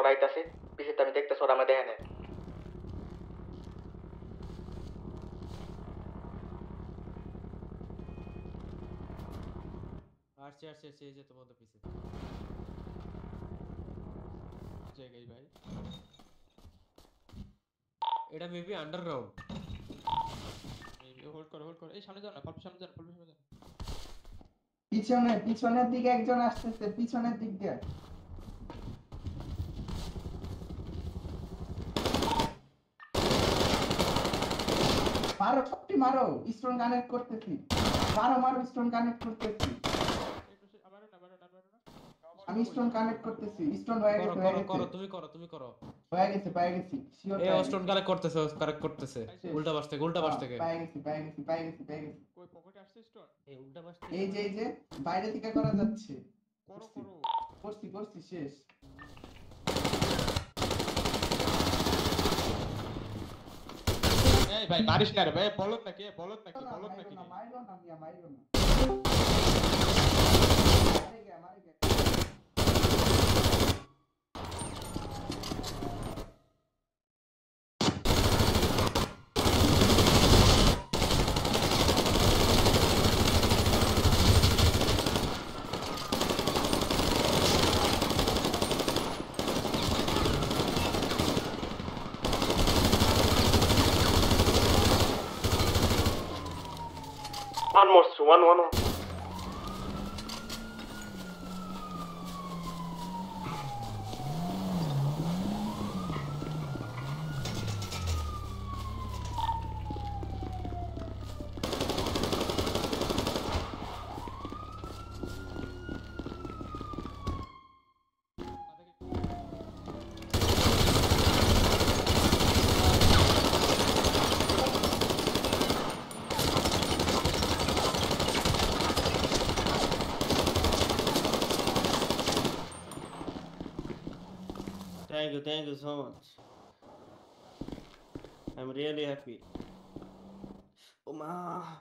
ওরাইতাছে পিছে আমি দেখতেছি ওরা আমাদের দেখে আসছে এই যে তোমাদের পিছে জায়গায় ভাই এটা মেবি আন্ডারগ্রাউন্ড মেবি হোল্ড করো এই সামনে যাও না সামনে যাও পিছনের দিকে একজন আসতেছে পিছনের দিক দিয়ে মারো সবটি মারো স্টোন কানেক্ট করতেছি মারো স্টোন কানেক্ট করতেছি আমি স্টোন কানেক্ট করতেছি স্টোন হয়ে গেছে তুমি করো হয়ে গেছে শিওর এই স্টোন কানেক্ট করতেছে উল্টা পাশ থেকে পেয়ে গেছি কই পকেটে আসছে স্টোন এই উল্টা পাশ থেকে এই যে বাইরে থেকে করা যাচ্ছে করো করছি শেষ এই ভাই মারিস না রে ভাই বলত নাকি মাইরো না মারে গে one. Thank you so much. I'm really happy. Oma.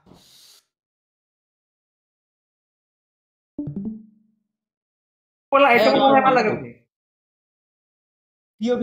बोला ऐसा बोला है लगा मुझे POV